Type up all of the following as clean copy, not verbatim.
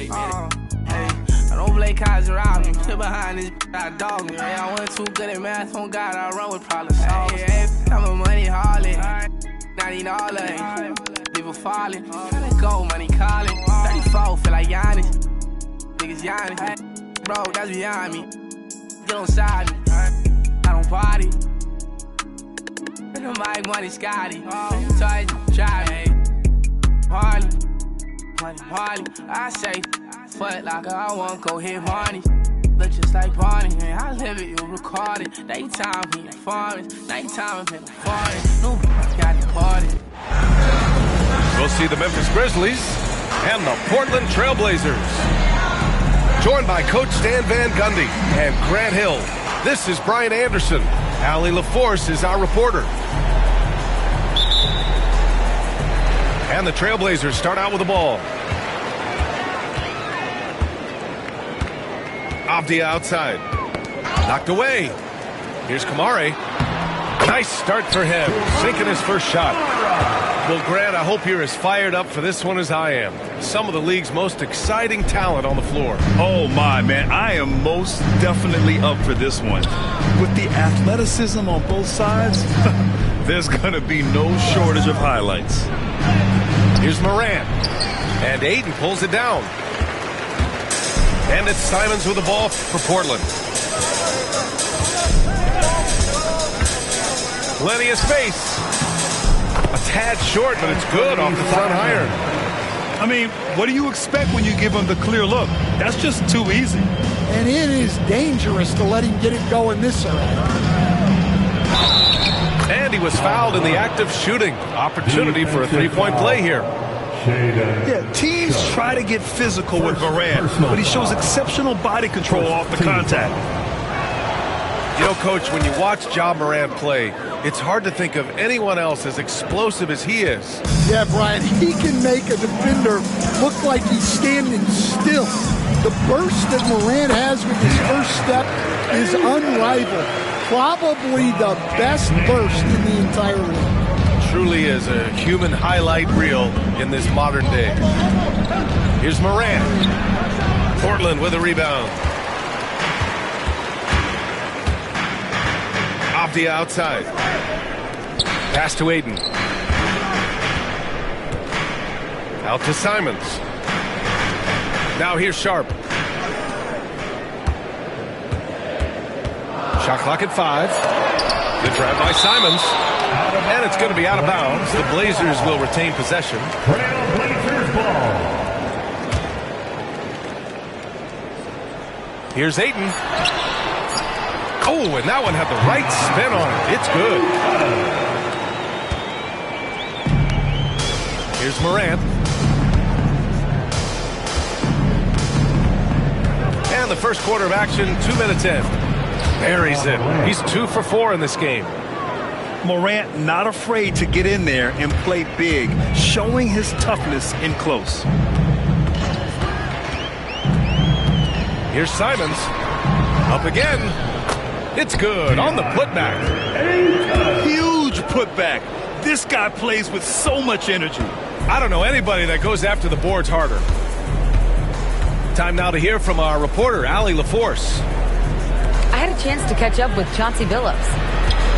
Hey, I don't play cards around me. Sit behind this, I dog me. I wasn't too good at math. On God, I run with problem solvers. I'm a money harlot. Not even all of it. People falling. Tryna go, money calling. 34, feel like Giannis. Niggas Giannis. Bro, that's beyond me. Get on side me. I don't party. And my money Scotty. Toys, drive me. Harley. Harley. I say, Foot Locker, I won't go hit Barney. Look just like Barney, and I live it, you record it. Daytime, he performance. Nighttime, he performance. No, got it party. We'll see the Memphis Grizzlies and the Portland Trailblazers. Joined by Coach Stan Van Gundy and Grant Hill. This is Brian Anderson. Allie LaForce is our reporter. And the Trailblazers start out with the ball. Avdia outside. Knocked away. Here's Kamare. Nice start for him. Sinking his first shot. Well, Grant, I hope you're as fired up for this one as I am. Some of the league's most exciting talent on the floor. Oh, my, man. I am most definitely up for this one. With the athleticism on both sides, there's going to be no shortage of highlights. Here's Morant. And Ayton pulls it down. And it's Simons with the ball for Portland. Plenty of space. A tad short, but it's good off the front iron. I mean, what do you expect when you give him the clear look? That's just too easy. And it is dangerous to let him get it going this early. And he was fouled in the act of shooting. Opportunity for a three-point play here. Yeah, teams try to get physical with Morant, but he shows exceptional body control off the contact. You know, Coach, when you watch Ja Morant play, it's hard to think of anyone else as explosive as he is. Yeah, Brian, he can make a defender look like he's standing still. The burst that Morant has with his first step is unrivaled. Probably the best burst in the entire league. Truly is a human highlight reel in this modern day. Here's Morant. Portland with a rebound. Avdia outside. Pass to Ayton. Out to Simons. Now here's Sharp. Shot clock at 5. Good drive by Simons. And it's going to be out of bounds. The Blazers will retain possession. Blazers ball. Here's Ayton. Oh, and that one had the right spin on it. It's good. Here's Morant. And the first quarter of action, 2 minutes in. Buries it. He's 2 for 4 in this game. Morant not afraid to get in there and play big, showing his toughness in close. Here's Simons. Up again. It's good on the putback. Huge putback. This guy plays with so much energy. I don't know anybody that goes after the boards harder. Time now to hear from our reporter, Allie LaForce. I had a chance to catch up with Chauncey Billups.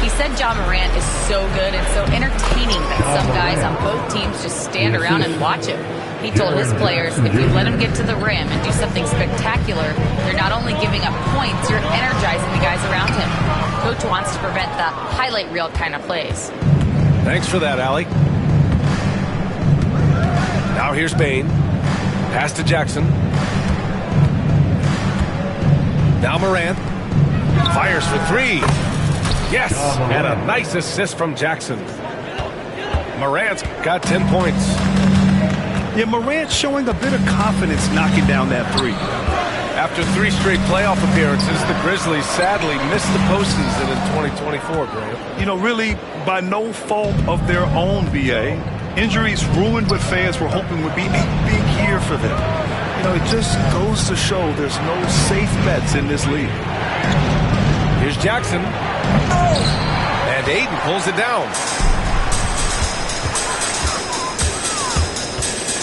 He said Ja Morant is so good and so entertaining that some guys on both teams just stand around and watch him. He told his players, if you let him get to the rim and do something spectacular, you're not only giving up points, you're energizing the guys around him. Coach wants to prevent the highlight reel kind of plays. Thanks for that, Allie. Now here's Bane. Pass to Jackson. Now Morant. Fires for 3. Yes, and a nice assist from Jackson. Morant's got 10 points. Yeah, Morant showing a bit of confidence knocking down that 3. After 3 straight playoff appearances, the Grizzlies sadly missed the postseason in 2024, Graham. You know, really by no fault of their own, BA. Injuries ruined what fans were hoping would be a big year for them. You know, it just goes to show there's no safe bets in this league. Here's Jackson. And Ayton pulls it down.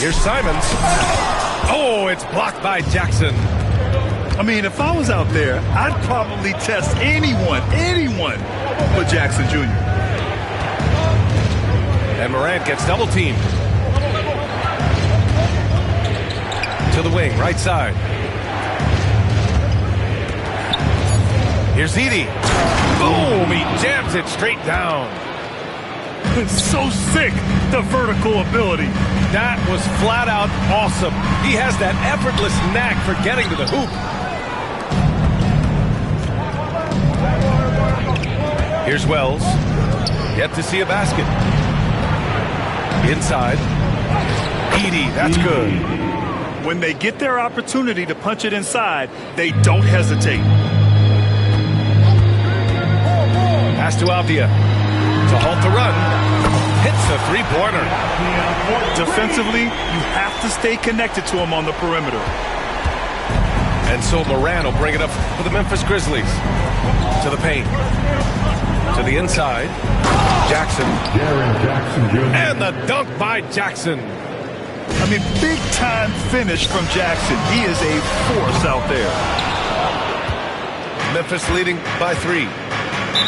Here's Simons. Oh, it's blocked by Jackson. I mean, if I was out there, I'd probably test anyone but Jackson Jr. And Morant gets double teamed. To the wing, right side. Here's Edie. Boom! He jams it straight down. So sick, the vertical ability. That was flat out awesome. He has that effortless knack for getting to the hoop. Here's Wells. Yet to see a basket. Inside. Edie, that's good. When they get their opportunity to punch it inside, they don't hesitate. Pass to Avdia. To halt the run. Hits a three-pointer. Defensively, you have to stay connected to him on the perimeter. And so Moran will bring it up for the Memphis Grizzlies. To the paint. To the inside. Jackson. And the dunk by Jackson. I mean, big-time finish from Jackson. He is a force out there. Memphis leading by 3.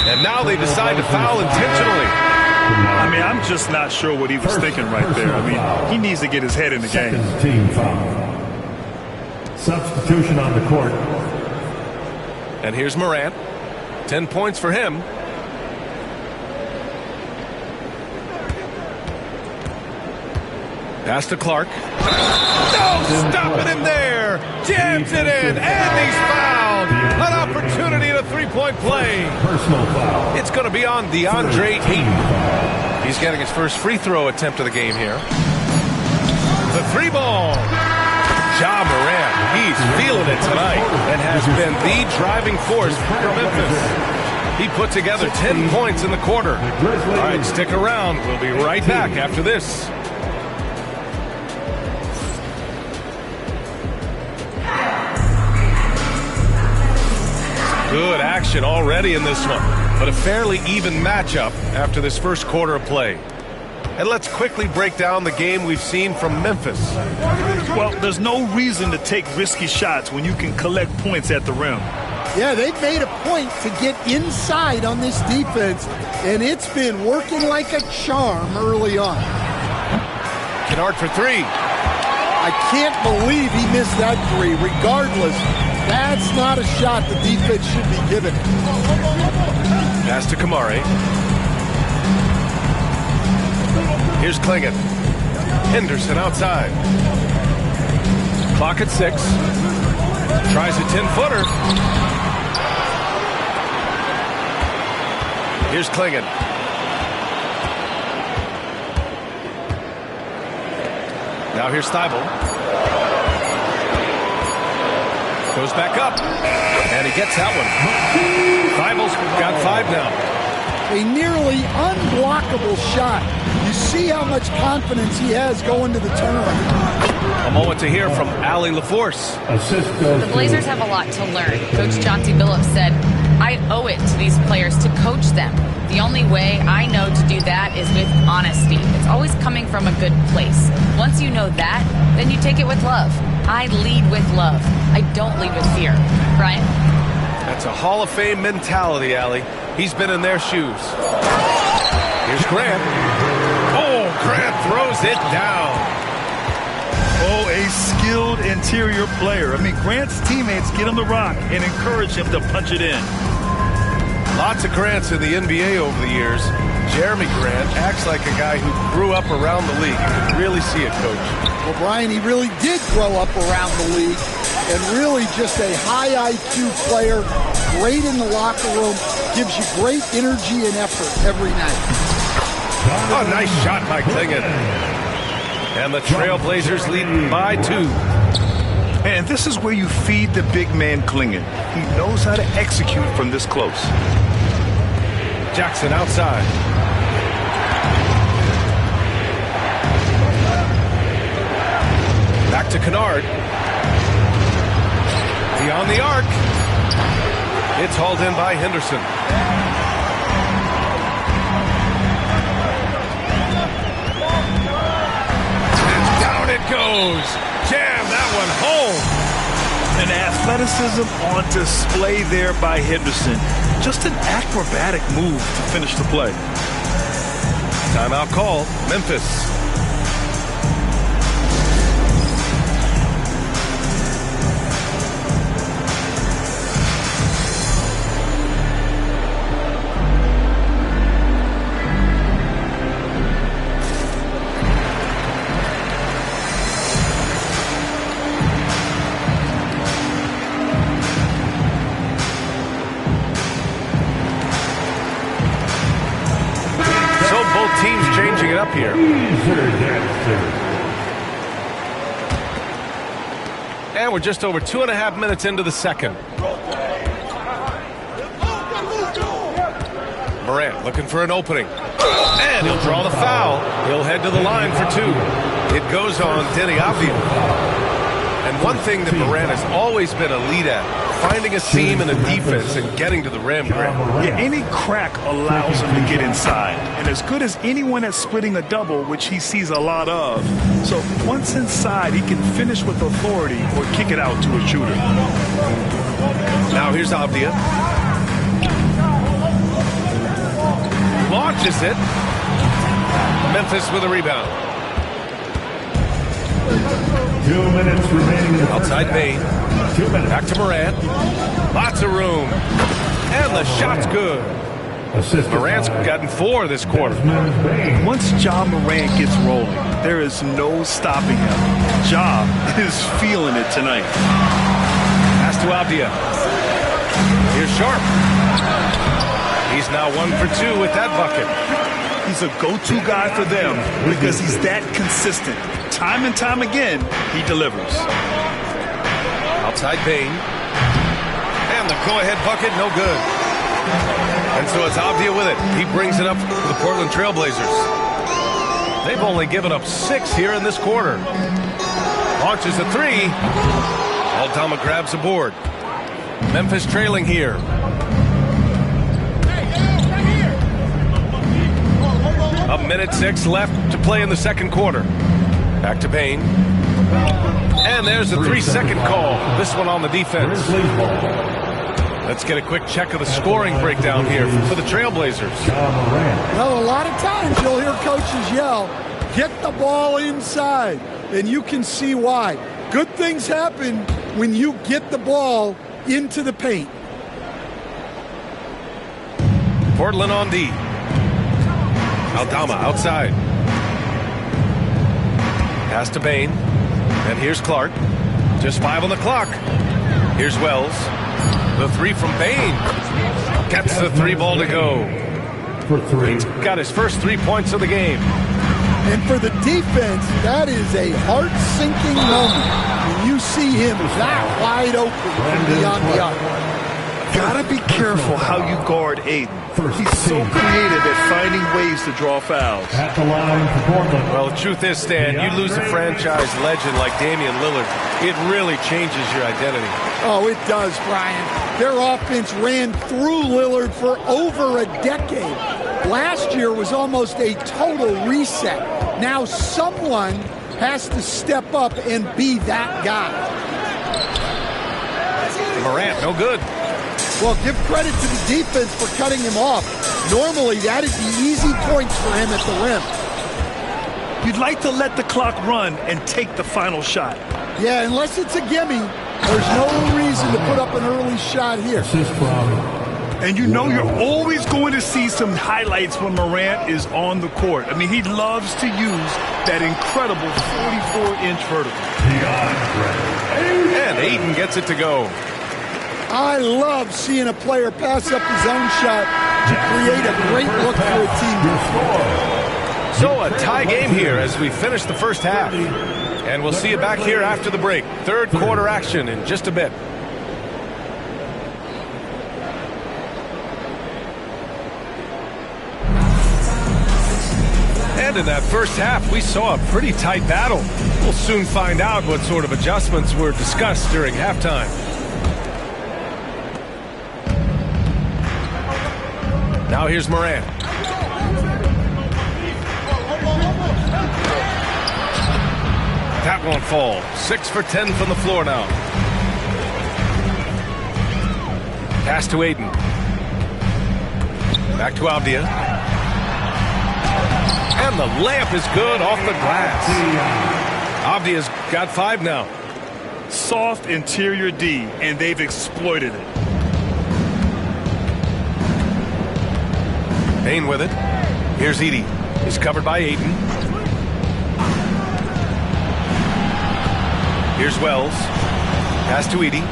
And now they decide to foul intentionally. I mean, I'm just not sure what he was thinking right there. I mean, he needs to get his head in the game. Team foul. Substitution on the court. And here's Morant. 10 points for him. Pass to Clark. No, stop it in there. Jams it in, and he's fouled. An opportunity in a three-point play. Personal foul. It's going to be on DeAndre Ayton. He's getting his first free throw attempt of the game here. The three ball. Ja Morant, he's feeling it tonight and has been the driving force for Memphis. He put together 10 points in the quarter. All right, stick around. We'll be right back after this. Good action already in this one, but a fairly even matchup after this first quarter of play. And let's quickly break down the game we've seen from Memphis. Well, there's no reason to take risky shots when you can collect points at the rim. Yeah, they've made a point to get inside on this defense, and it's been working like a charm early on. Kennard for 3. I can't believe he missed that 3. Regardless, that's not a shot the defense should be given. Pass to Kamari. Here's Klingon. Henderson outside. Clock at 6. Tries a 10-footer. Here's Klingon. Now here's Thibault. Goes back up. And he gets that one. Thibault's got 5 now. A nearly unblockable shot. You see how much confidence he has going to the tournament. A moment to hear from Allie LaForce. The Blazers have a lot to learn. Coach Chauncey Billups said, I owe it to these players to coach them. The only way I know to do that is with honesty. It's always coming from a good place. Once you know that, then you take it with love. I lead with love. I don't lead with fear. Brian? That's a Hall of Fame mentality, Allie. He's been in their shoes. Here's Grant. Oh, Grant throws it down. Oh, a skilled interior player. I mean, Grant's teammates get him the rock and encourage him to punch it in. Lots of Grants in the NBA over the years. Jeremy Grant acts like a guy who grew up around the league. You can really see it, Coach. Well, Brian, he really did grow up around the league and really just a high IQ player, great in the locker room, gives you great energy and effort every night. Oh, nice shot by Klingon. And the Trailblazers lead by 2. And this is where you feed the big man Klingon. He knows how to execute from this close. Jackson outside. Back to Kennard. Beyond the arc. It's hauled in by Henderson. And down it goes. Jam that And athleticism on display there by Henderson. Just an acrobatic move to finish the play. Timeout call, Memphis. Teams changing it up here. And we're just over 2.5 minutes into the second. Morant looking for an opening. And he'll draw the foul. He'll head to the line for two. It goes on Denny Avdia. And one thing that Morant has always been elite at, finding a seam in a defense and getting to the rim. Yeah, any crack allows him to get inside. And as good as anyone at splitting a double, which he sees a lot of. So once inside, he can finish with authority or kick it out to a shooter. Now here's Avdia. Launches it. Memphis with a rebound. 2 minutes remaining. Outside Bain. 2 minutes. Back to Morant. Lots of room. And the shot's good. Morant's gotten 4 this quarter. Once Ja Morant gets rolling, there is no stopping him. Ja is feeling it tonight. Pass to Avdia. Here's Sharp. He's now 1 for 2 with that bucket. He's a go-to guy for them because he's that consistent. Time and time again, he delivers. Outside Bain. And the go-ahead bucket, no good. And so it's Avdia with it. He brings it up for the Portland Trailblazers. They've only given up 6 here in this quarter. Launches a 3. Aldama grabs a board. Memphis trailing here. A minute 6 left to play in the second quarter. Back to Bain. And there's a 3-second call. This one on the defense. Let's get a quick check of the scoring breakdown here for the Trailblazers. Well, a lot of times you'll hear coaches yell, get the ball inside, and you can see why. Good things happen when you get the ball into the paint. Portland on D. Aldama outside. Pass to Bain. And here's Clark. Just 5 on the clock. Here's Wells. The 3 from Bain. Gets the 3 ball to go. For 3. He's got his first 3 points of the game. And for the defense, that is a heart-sinking moment when you see him that wide open from beyond the arc. Gotta be careful how you guard Aiden. He's so creative at finding ways to draw fouls. At the line for Portland. Well, the truth is, Stan, you lose a franchise legend like Damian Lillard, it really changes your identity. Oh, it does, Brian. Their offense ran through Lillard for over a decade. Last year was almost a total reset. Now someone has to step up and be that guy. Morant, no good. Well, give credit to the defense for cutting him off. Normally, that'd be easy points for him at the rim. You'd like to let the clock run and take the final shot. Yeah, unless it's a gimme, there's no reason to put up an early shot here. And you know you're always going to see some highlights when Morant is on the court. I mean, he loves to use that incredible 44-inch vertical. And Aiden gets it to go. I love seeing a player pass up his own shot to create a great look for a team. So a tie game here as we finish the first half. And we'll see you back here after the break. Third quarter action in just a bit. And in that first half, we saw a pretty tight battle. We'll soon find out what sort of adjustments were discussed during halftime. Now here's Morant. That won't fall. 6 for 10 from the floor now. Pass to Aiden. Back to Avdia. And the layup is good off the glass. Avdia's got 5 now. Soft interior D, and they've exploited it. Bain with it. Here's Edie. He's covered by Aiden. Here's Wells. Pass to Edie.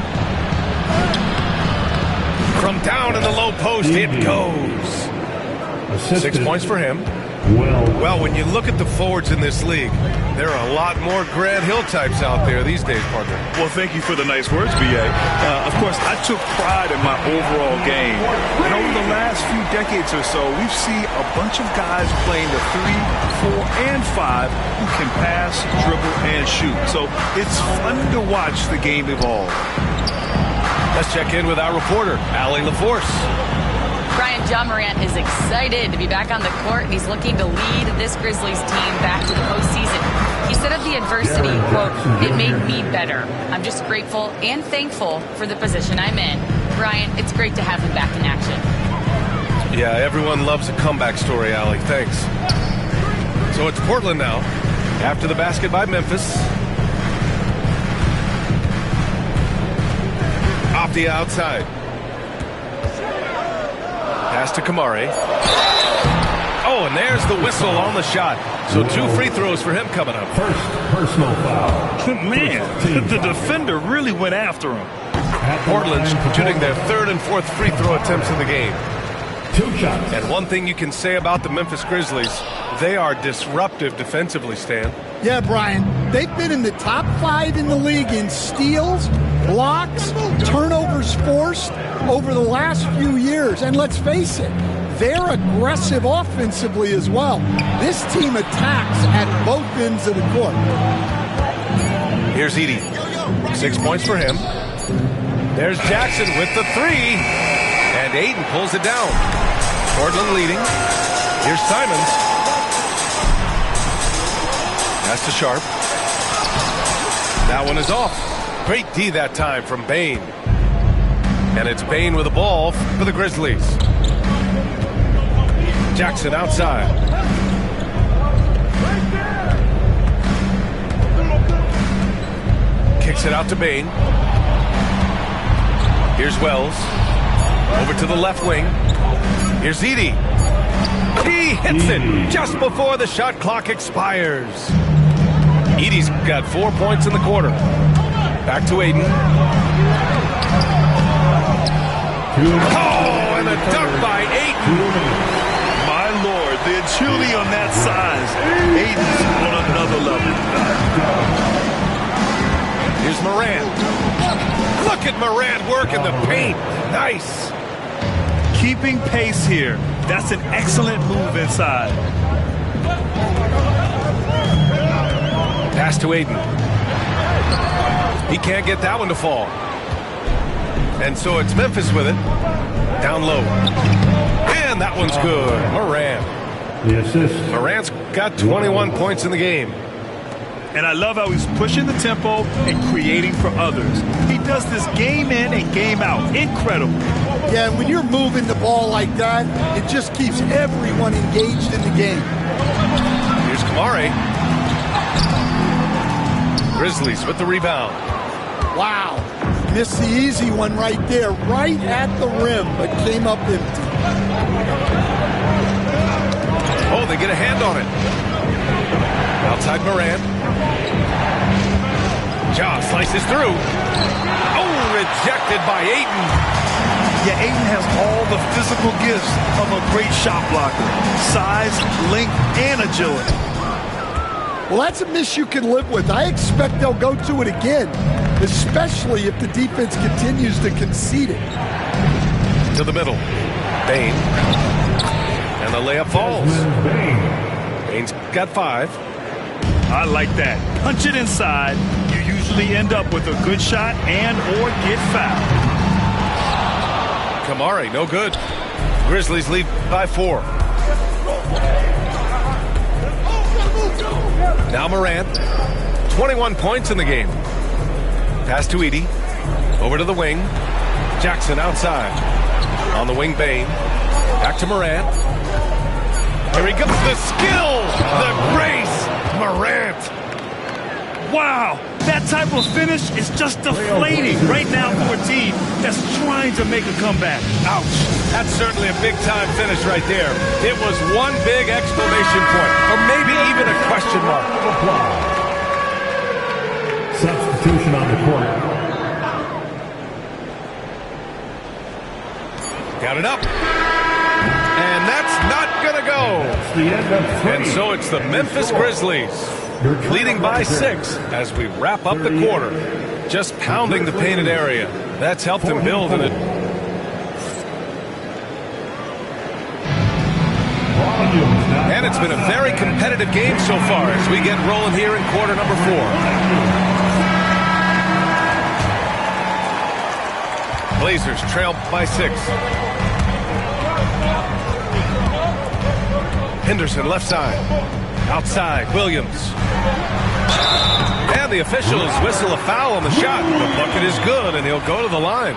From down in the low post, it goes. 6 points for him. Well, when you look at the forwards in this league, there are a lot more Grant Hill types out there these days, partner. Well, thank you for the nice words, B.A. Of course, I took pride in my overall game. And over the last few decades or so, we've seen a bunch of guys playing the 3, 4, and 5 who can pass, dribble, and shoot. So it's fun to watch the game evolve. Let's check in with our reporter, Allie LaForce. Brian, John Morant is excited to be back on the court, and he's looking to lead this Grizzlies team back to the postseason. He said of the adversity, quote, "It made me better. I'm just grateful and thankful for the position I'm in." Brian, it's great to have him back in action. Yeah, everyone loves a comeback story, Allie. Thanks. So it's Portland now, after the basket by Memphis. Off the outside. Pass to Kamari. Oh, and there's the whistle on the shot. So 2 free throws for him coming up. First personal foul. Man, the defender really went after him. Portland's shooting their 3rd and 4th free throw attempts in the game. 2 shots. And one thing you can say about the Memphis Grizzlies, they are disruptive defensively, Stan. Yeah, Brian, they've been in the top 5 in the league in steals, blocks, turnovers forced over the last few years. And let's face it, they're aggressive offensively as well. This team attacks at both ends of the court. Here's Edie. 6 points for him. There's Jackson with the 3. And Aiden pulls it down. Portland leading. Here's Simons. Pass to Sharp. That one is off. Great D that time from Bain. And it's Bain with the ball for the Grizzlies. Jackson outside. Kicks it out to Bain. Here's Wells. Over to the left wing. Here's Edie. He hits it just before the shot clock expires. Edie's got 4 points in the quarter. Back to Aiden. Oh, and a dunk by Aiden. My Lord, the agility on that size. Aiden's on another level. Here's Morant. Look at Morant working the paint. Nice. Keeping pace here. That's an excellent move inside. Pass to Aiden. He can't get that one to fall. And so it's Memphis with it. Down low. And that one's good. Morant. The assist. Morant's got 21 points in the game. And I love how he's pushing the tempo and creating for others. He does this game in and game out. Incredible. Yeah, when you're moving the ball like that, it just keeps everyone engaged in the game. Here's Kamari. Grizzlies with the rebound. Wow. Missed the easy one right there, right at the rim, but came up empty. Oh, they get a hand on it. Outside Morant. Ja slices through. Oh, rejected by Aiden. Yeah, Aiden has all the physical gifts of a great shot blocker. Size, length, and agility. Well, that's a miss you can live with. I expect they'll go to it again, especially if the defense continues to concede it. To the middle. Bain. And the layup falls. Bain's got 5. I like that. Punch it inside. You usually end up with a good shot and or get fouled. Kamari, no good. Grizzlies lead by 4. Now Morant. 21 points in the game. Pass to Edie. Over to the wing. Jackson outside. On the wing, Bain. Back to Morant. Here he goes. The skill, the grace, Morant. Wow, that type of finish is just deflating right now for a team that's trying to make a comeback. Ouch. That's certainly a big-time finish right there. It was one big exclamation point, or maybe even a question mark. Substitution on the court. Got it up. And that's not going to go. That's the end of 3. And so it's the Memphis Grizzlies leading by 6 as we wrap up the quarter. Just pounding the painted area. That's helped them build in it. And it's been a very competitive game so far as we get rolling here in quarter number 4. Blazers trail by 6. Henderson left side. Outside, Williams. And the officials whistle a foul on the shot. The bucket is good, and he'll go to the line.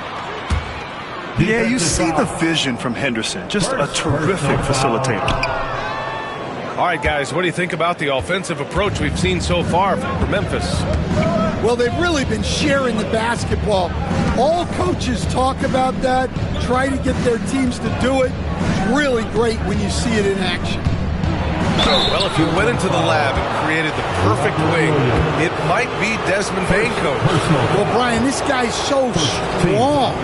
Yeah, you see the vision from Henderson. Just a terrific facilitator. All right, guys, what do you think about the offensive approach we've seen so far from Memphis? Well, they've really been sharing the basketball. All coaches talk about that, try to get their teams to do it. It's really great when you see it in action. Well, if you went into the lab and created the perfect wing, it might be Desmond Bain, coach. Well, Brian, this guy's so strong.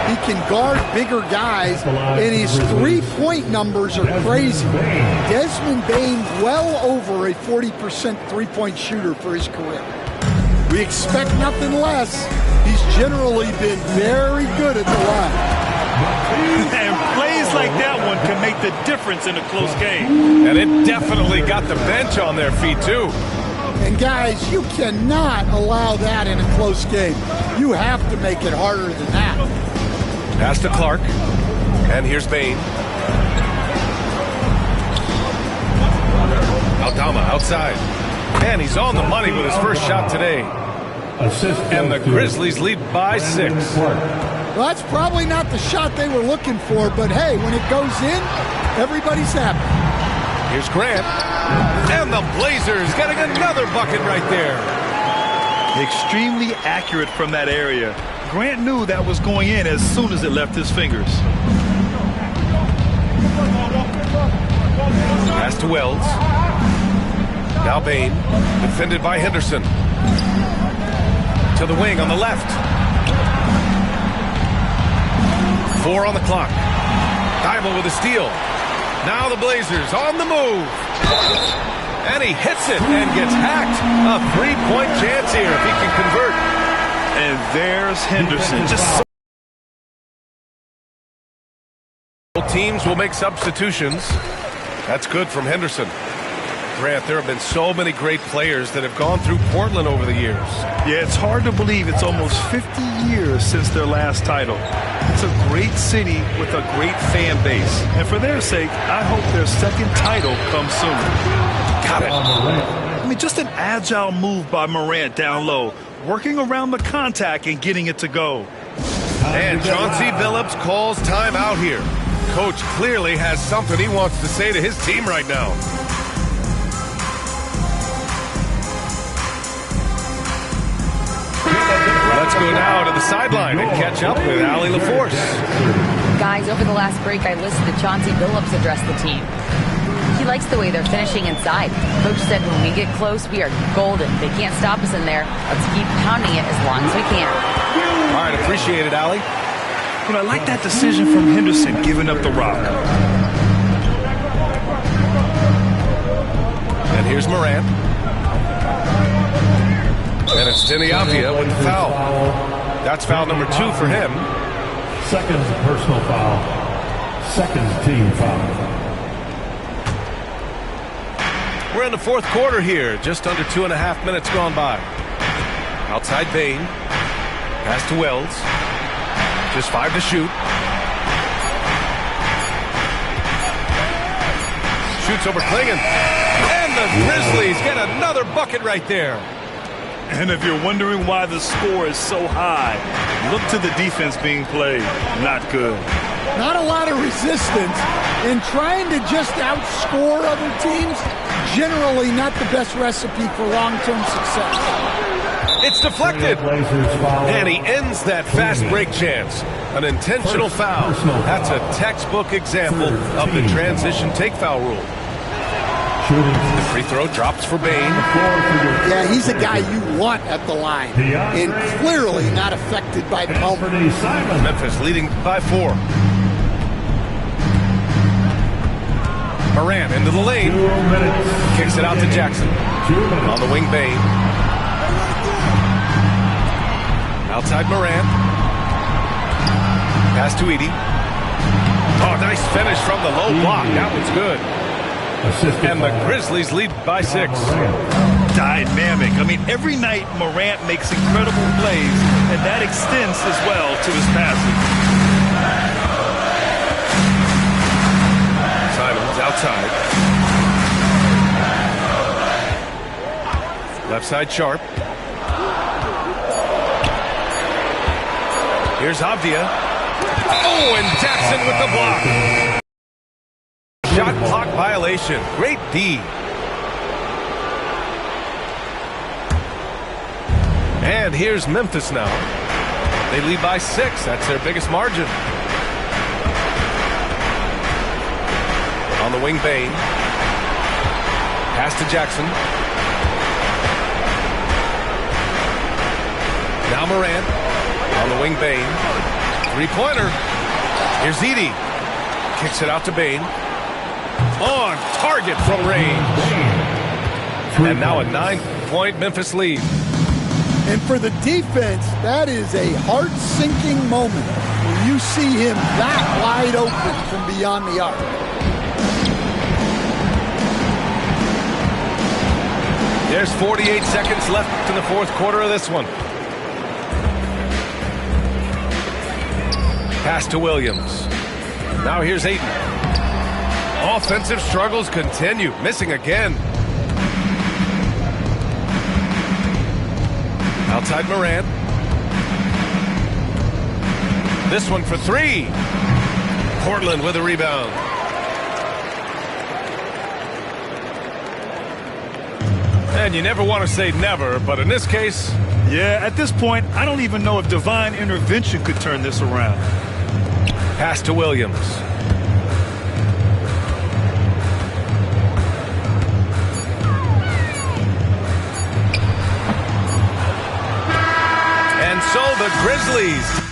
He can guard bigger guys, and his three-point numbers are crazy. Desmond Bain, well over a 40% three-point shooter for his career. We expect nothing less. He's generally been very good at the line. And plays like that one can make the difference in a close game. And it definitely got the bench on their feet, too. And, guys, you cannot allow that in a close game. You have to make it harder than that. Pass to Clark. And here's Bain. Aldama outside. And he's on the money with his first shot today. And the Grizzlies lead by 6. Well, that's probably not the shot they were looking for, but hey, when it goes in, everybody's happy. Here's Grant. And the Blazers getting another bucket right there. Extremely accurate from that area. Grant knew that was going in as soon as it left his fingers. Pass to Wells. Now Bain, defended by Henderson. To the wing on the left. 4 on the clock. Thibault with a steal. Now the Blazers on the move. And he hits it and gets hacked. A 3-point chance here if he can convert. And there's Henderson. Just both teams will make substitutions. That's good from Henderson. Grant, there have been so many great players that have gone through Portland over the years. Yeah, it's hard to believe it's almost 50 years since their last title. It's a great city with a great fan base. And for their sake, I hope their second title comes soon. Got it. I mean, just an agile move by Morant down low, working around the contact and getting it to go. And Chauncey Billups calls timeout here. Coach clearly has something he wants to say to his team right now. Let's go now to the sideline and catch up with Allie LaForce. Guys, over the last break, I listened to Chauncey Billups address the team. He likes the way they're finishing inside. Coach said when we get close, we are golden. They can't stop us in there. Let's keep pounding it as long as we can. All right, appreciate it, Allie. But I like that decision from Henderson giving up the rock. And here's Morant. And it's Teniavia with the foul. That's foul number 2 for him. Second personal foul. Second team foul. We're in the fourth quarter here. Just under 2.5 minutes gone by. Outside Bain. Pass to Wells. Just 5 to shoot. Shoots over Klingon. And the Grizzlies get another bucket right there. And if you're wondering why the score is so high, look to the defense being played. Not good. not a lot of resistance, and trying to just outscore other teams, generally not the best recipe for long-term success. It's deflected, and he ends that fast break chance. An intentional foul. That's a textbook example of the transition take foul rule. The free throw drops for Bain. Yeah, he's a guy you want at the line, and clearly not affected by the moment. Memphis leading by 4. Morant into the lane. Kicks it out to Jackson. On the wing, Bain. Outside Morant. Pass to Edey. Oh, nice finish from the low block. That was good. And the Grizzlies lead by 6. Dynamic. I mean, every night Morant makes incredible plays, and that extends as well to his passing. Simons outside. Left side Sharp. Here's Avdia. Oh, and Jackson with the block. Shot clock violation. Great D. And here's Memphis now. They lead by 6. That's their biggest margin. On the wing, Bain. Pass to Jackson. Now Morant. On the wing, Bain. Three-pointer. Here's Edey. Kicks it out to Bain. On target from range. And now a 9-point Memphis lead. And for the defense, that is a heart-sinking moment when you see him that wide open from beyond the arc. There's 48 seconds left in the fourth quarter of this one. Pass to Williams. Now here's Ayton. Offensive struggles continue. Missing again. Outside Morant. This one for 3. Portland with a rebound. And you never want to say never, but in this case... Yeah, at this point, I don't even know if divine intervention could turn this around. Pass to Williams. And so the Grizzlies